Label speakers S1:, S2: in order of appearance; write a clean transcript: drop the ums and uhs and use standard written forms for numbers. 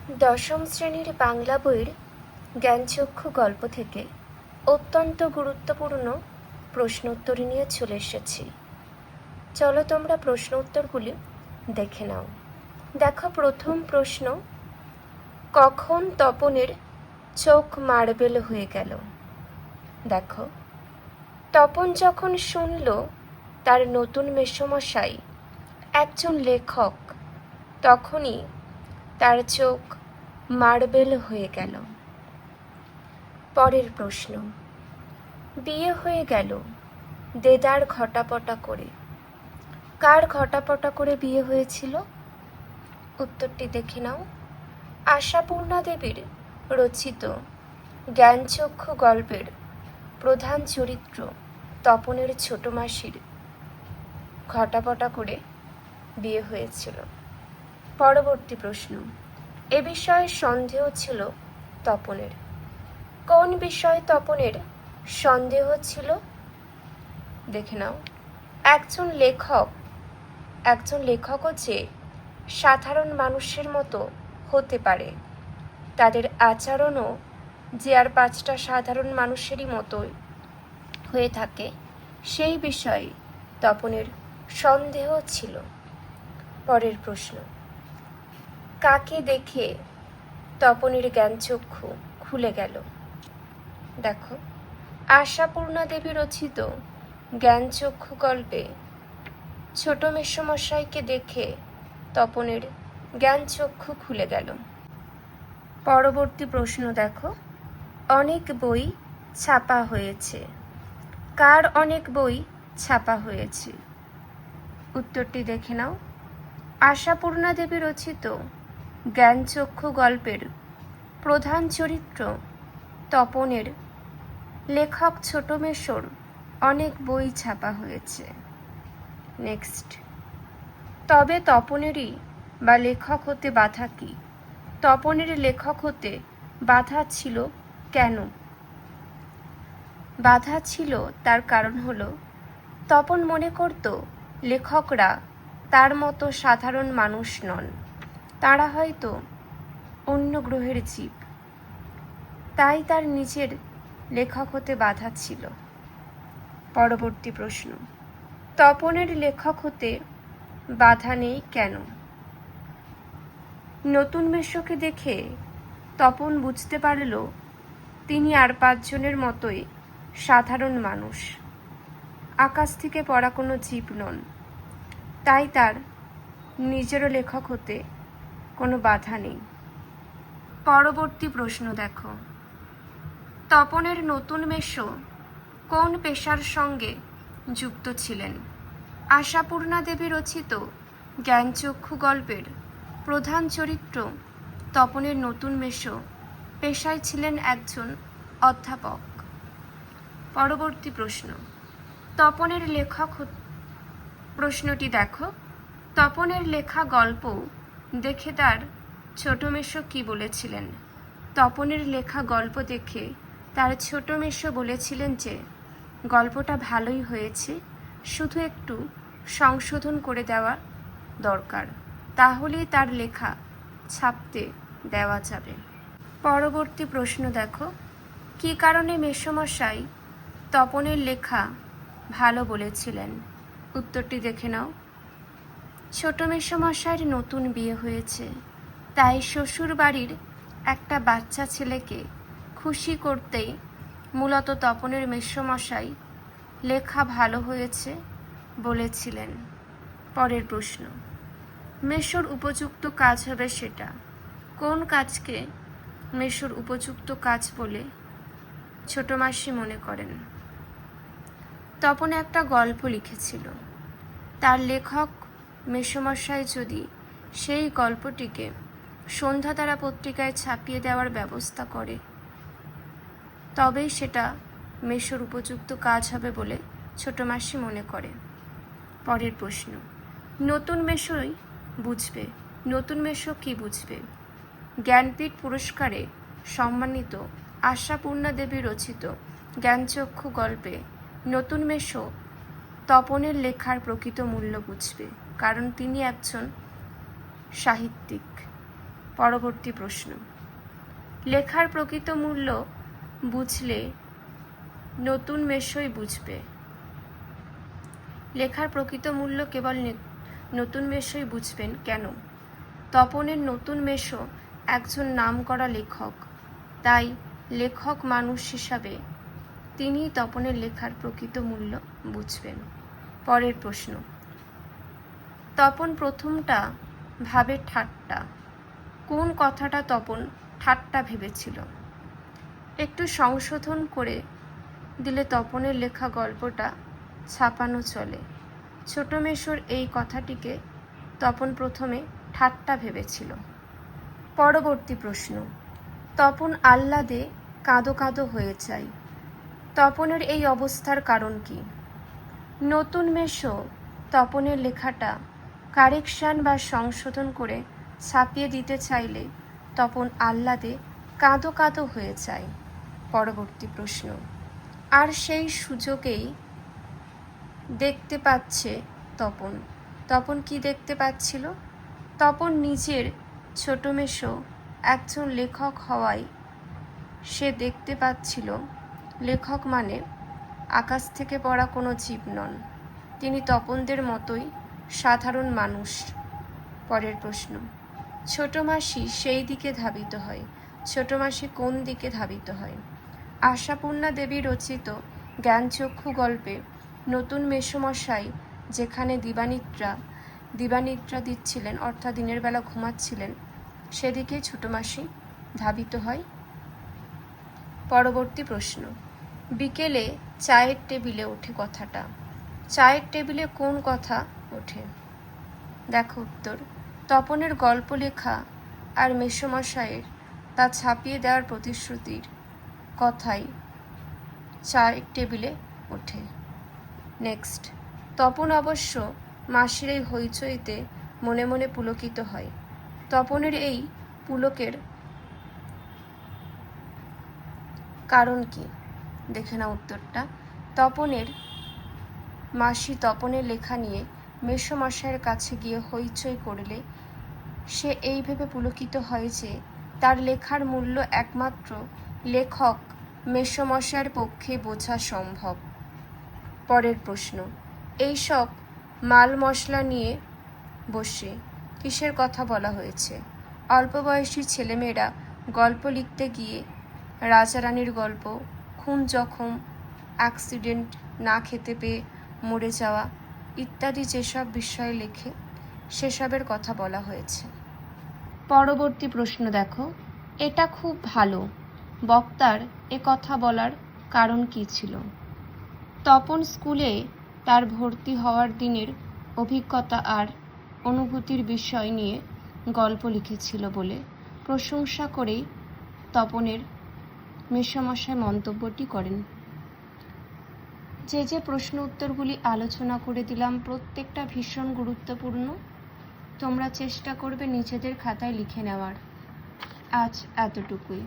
S1: দশম শ্রেণীর বাংলা বইয়ের জ্ঞানচক্ষু গল্প থেকে অত্যন্ত গুরুত্বপূর্ণ প্রশ্নোত্তর নিয়ে চলে এসেছি। চলো তোমরা প্রশ্ন উত্তরগুলি দেখে নাও। দেখো, প্রথম প্রশ্ন, কখন তপনের চোখ মার্বেল হয়ে গেল? দেখো, তপন যখন শুনল তার নতুন মেসোমশাই একজন লেখক, তখনই তার চোখ মার্বেল হয়ে গেল। পরের প্রশ্ন, বিয়ে হয়ে গেল দেদার ঘটাপটা করে। কার ঘটাপটা করে বিয়ে হয়েছিল? উত্তরটি দেখে নাও। আশাপূর্ণা দেবীর রচিত জ্ঞানচক্ষু গল্পের প্রধান চরিত্র তপনের ছোট মাসির ঘটাপটা করে বিয়ে হয়েছিল। পরবর্তী প্রশ্ন, এ বিষয়ে সন্দেহ ছিল তপনের। কোন বিষয়ে তপনের সন্দেহ ছিল? দেখে নাও। একজন লেখকও যে সাধারণ মানুষের মতো হতে পারে, তাদের আচরণও যে আর পাঁচটা সাধারণ মানুষেরই মতোই হয়ে থাকে, সেই বিষয়ে তপনের সন্দেহ ছিল। পরের প্রশ্ন, কাকে দেখে তপনের জ্ঞানচক্ষু খুলে গেল? দেখো, আশাপূর্ণা দেবী রচিত জ্ঞানচক্ষু গল্পে ছোট মেসোমশাইকে দেখে তপনের জ্ঞানচক্ষু খুলে গেল। পরবর্তী প্রশ্ন দেখো, অনেক বই ছাপা হয়েছে। কার অনেক বই ছাপা হয়েছে? উত্তরটি দেখে নাও। আশাপূর্ণা দেবী রচিত জ্ঞানচক্ষু গল্পের প্রধান চরিত্র তপনের লেখক ছোট মেসোর অনেক বই ছাপা হয়েছে। নেক্সট, তবে তপনেরই বা লেখক হতে বাধা কি? তপনের লেখক হতে বাধা ছিল কেন? বাধা ছিল তার কারণ হলো, তপন মনে করত লেখকরা তার মতো সাধারণ মানুষ নন, তারা হয়তো অন্য গ্রহের জীব, তাই তার নিজের লেখক হতে বাধা ছিল। পরবর্তী প্রশ্ন, তপনের লেখক হতে বাধা নেই কেন? নতুন মেসোকে দেখে তপন বুঝতে পারল তিনি আর পাঁচজনের মতোই সাধারণ মানুষ, আকাশ থেকে পড়া কোনো জীব নন, তাই তার নিজেরও লেখক হতে কোনো বাধা নেই। পরবর্তী প্রশ্ন দেখো, তপনের নতুন মেসো কোন পেশার সঙ্গে যুক্ত ছিলেন? আশাপূর্ণা দেবী রচিত জ্ঞানচক্ষু গল্পের প্রধান চরিত্র তপনের নতুন মেসো পেশায় ছিলেন একজন অধ্যাপক। পরবর্তী প্রশ্ন, তপনের লেখক প্রশ্নটি দেখো, তপনের লেখা গল্প দেখে তার ছোট মেসো কি বলেছিলেন? তপনের লেখা গল্প দেখে তার ছোট মেসো বলেছিলেন যে গল্পটা ভালোই হয়েছে, শুধু একটু সংশোধন করে দেওয়া দরকার, তাহলেই তার লেখা ছাপতে দেওয়া যাবে। পরবর্তী প্রশ্ন দেখো, কী কারণে মেসোমশাই তপনের লেখা ভালো বলেছিলেন? উত্তরটি দেখে নাও। ছোট মেসোমশাইয়ের নতুন বিয়ে হয়েছে, তাই শ্বশুর বাড়ির একটা বাচ্চা ছেলেকে খুশি করতেই মূলত তপনের মেসোমশাই লেখা ভালো হয়েছে বলেছিলেন। পরের প্রশ্ন, মেসোর উপযুক্ত কাজ হবে সেটা। কোন কাজকে মেসোর উপযুক্ত কাজ বলে ছোট মাসি মনে করেন? তপন একটা গল্প লিখেছিল, তার লেখক মেসোমশাই যদি সেই গল্পটিকে সন্ধ্যাতারা পত্রিকায় ছাপিয়ে দেওয়ার ব্যবস্থা করে, তবেই সেটা মেসোর উপযুক্ত কাজ হবে বলে ছোট মাসি মনে করে। পরের প্রশ্ন, নতুন মেসোই বুঝবে। নতুন মেসো কি বুঝবে? জ্ঞানপীঠ পুরস্কারে সম্মানিত আশাপূর্ণা দেবী রচিত জ্ঞানচক্ষু গল্পে নতুন মেসো তপনের লেখার প্রকৃত মূল্য বুঝবে, কারণ তিনি একজন সাহিত্যিক। পরবর্তী প্রশ্ন, লেখার প্রকৃত মূল্য বুঝলে নতুন মেশোই বুঝবে। লেখার প্রকৃত মূল্য কেবল নতুন মেশোই বুঝবেন কেন? তপনের নতুন মেশো একজন নামকরা লেখক, তাই লেখক মানুষ হিসাবে তিনিই তপনের লেখার প্রকৃত মূল্য বুঝবেন। পরের প্রশ্ন, তপন প্রথমটা ভাবে ঠাট্টা। কোন কথাটা তপন ঠাট্টা ভেবেছিল? একটু সংশোধন করে দিলে তপনের লেখা গল্পটা ছাপানো চলে। ছোট মেশোর এই কথাটিকে তপন প্রথমে ঠাট্টা ভেবেছিল। পরবর্তী প্রশ্ন, তপন আহ্লাদে কাঁদো কাঁদো হয়ে যায়। তপনের এই অবস্থার কারণ কি? নতুন মেশো তপনের লেখাটা কারেকশন বা সংশোধন করে ছাপিয়ে দিতে চাইলে তপন আহ্লাদে কাঁদো কাঁদো হয়ে যায়। পরবর্তী প্রশ্ন, আর সেই সুযোগেই দেখতে পাচ্ছে তপন। তপন কি দেখতে পাচ্ছিল? তপন নিজের ছোট মেশো একজন লেখক হওয়ায় সে দেখতে পাচ্ছিল লেখক মানে আকাশ থেকে পড়া কোনো জীব নন, তিনি তপনদের মতোই সাধারণ মানুষ। পরের প্রশ্ন, ছোট মাসি সেই দিকে ধাবিত হয়। ছোট মাসি কোন দিকে ধাবিত হয়? আশাপূর্ণা দেবী রচিত জ্ঞানচক্ষু গল্পে নতুন মেসোমশাই যেখানে দিবানিদ্রা দিচ্ছিলেন, অর্থাৎ দিনের বেলা ঘুমাচ্ছিলেন, সেদিকে ছোট মাসি ধাবিত হয়। পরবর্তী প্রশ্ন, বিকেলে চায়ের টেবিলে ওঠে কথাটা। চায়ের টেবিলে কোন কথা ওঠে? দেখো উত্তর, তপনের গল্প লেখা আর মেসোমশাইয়ের তা ছাপিয়ে দেওয়ার প্রতিশ্রুতির কথাই চায়ের টেবিলে ওঠে। নেক্সট, তপন অবশ্য মাসির এই হইচইতে মনে মনে পুলকিত হয়। তপনের এই পুলকের কারণ কি? দেখে না উত্তরটা। মাসি তপনের লেখা নিয়ে মেসোমশাইয়ের কাছে গিয়ে হইচই করলে সে এই ভেবে পুলকিত হয় যে তার লেখার মূল্য একমাত্র লেখক মেসোমশাইয়ের পক্ষে বোঝা সম্ভব। পরের প্রশ্ন, এইসব মাল মশলা নিয়ে বসে কিসের কথা বলা হয়েছে? অল্প বয়সী ছেলেমেয়েরা গল্প লিখতে গিয়ে রাজারানীর গল্প, খুন জখম, অ্যাক্সিডেন্ট, না খেতে পেয়ে মরে যাওয়া ইত্যাদি যেসব বিষয়ে লেখে সেসবের কথা বলা হয়েছে। পরবর্তী প্রশ্ন দেখো, এটা খুব ভালো, বক্তার এ কথা বলার কারণ কি ছিল? তপন স্কুলে তার ভর্তি হওয়ার দিনের অভিজ্ঞতা আর অনুভূতির বিষয় নিয়ে গল্প লিখেছিল বলে প্রশংসা করেই তপনের মেসোমশাই মন্তব্যটি করেন। যে প্রশ্ন উত্তরগুলি আলোচনা করে দিলাম প্রত্যেকটা ভীষণ গুরুত্বপূর্ণ, তোমরা চেষ্টা করবে নিজেদের খাতায় লিখে নেওয়ার। আজ এতটুকুই।